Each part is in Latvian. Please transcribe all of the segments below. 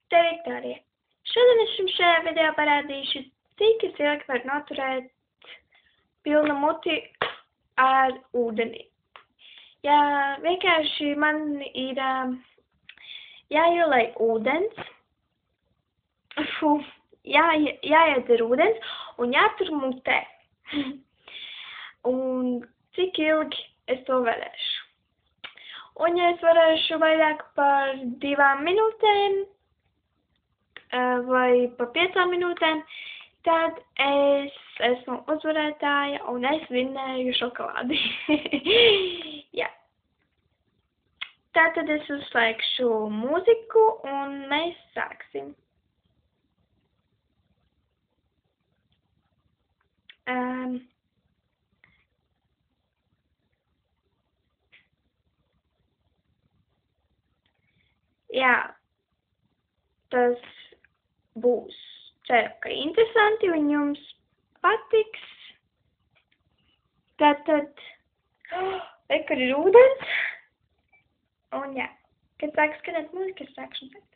Te Viktorija. Šodien es jums šajā video parādīšu, cik es ilgi varu noturēt pilnu muti ar ūdeni. Jā, vienkārši man ir jāielai ūdens, jāiedzer ūdens un jātur mutē. Un cik ilgi es to varēšu. Un ja es varēšu vairāk par 2 minūtēm vai par 5 minūtēm, tad es esmu uzvarētāja un es vinnēju šokolādi. Jā. Tātad es uzslēgšu mūziku un mēs sāksim. Jā, tas būs, ceru, ka interesanti un jums patiks. Tātad, re, kur ir ūdens. Un jā, kad sāk skanēt mūzika, es sākšu teikt.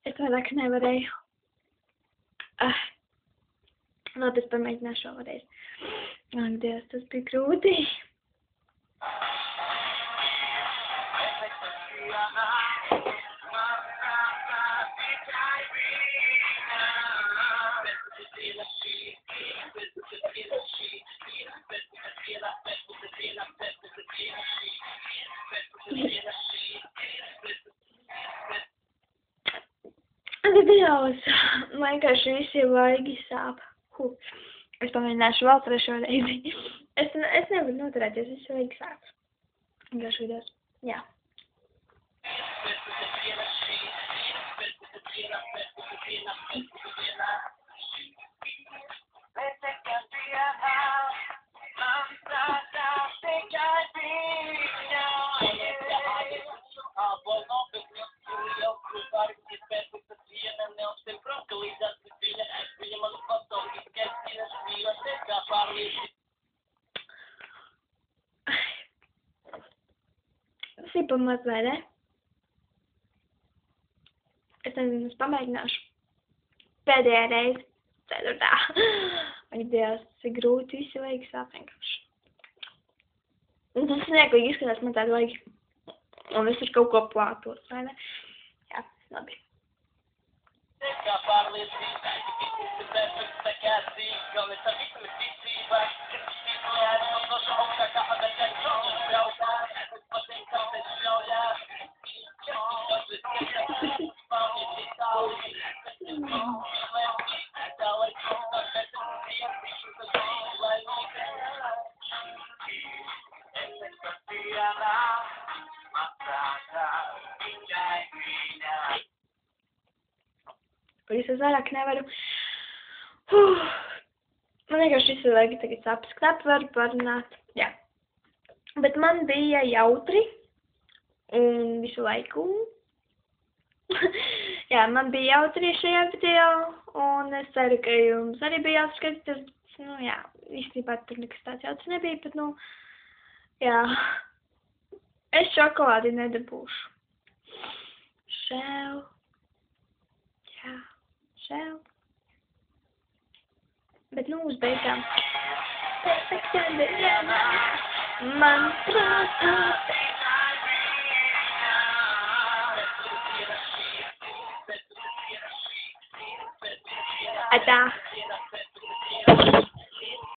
Es vairāk nevarēju. Labi, es pamēģināšu vēlreiz. Ak, Dievs, tas bija grūti. Dievs, vienkārši visi vaigi sāp. Es pamēģināšu vēl 3. reizi. Es nevaru noturēties, visi vaigi sāp. Vienkārši Dievs. Jā. Tas ir pamaz, vai ne? Es nezinu, es pamēģināšu. Pēdējā reize. 4. Ak, Dievs, tas ir grūti, visi vajag sāp vienkārši. Un tas snieglīgi izskatās, man tādu vajag. Un es ar kaut ko plātos, vai ne? Jā, labi. Es vairāk nevaru. Man vienkārši visu laiku tagad sāpes. Knapi varu parunāt. Jā. Bet man bija jautri. Un visu laiku. Jā, man bija jautri šajā video. Un es ceru, ka jums arī bija jautri skatīties. Nu, jā, īstenībā tur nekas tāds jautrs nebija. Bet, nu, jā. Es šokolādi nedabūšu. Šēl. Jā. Šēl. Bet, nu, uz beigām. Perfekta diena. Man prātā. Atā.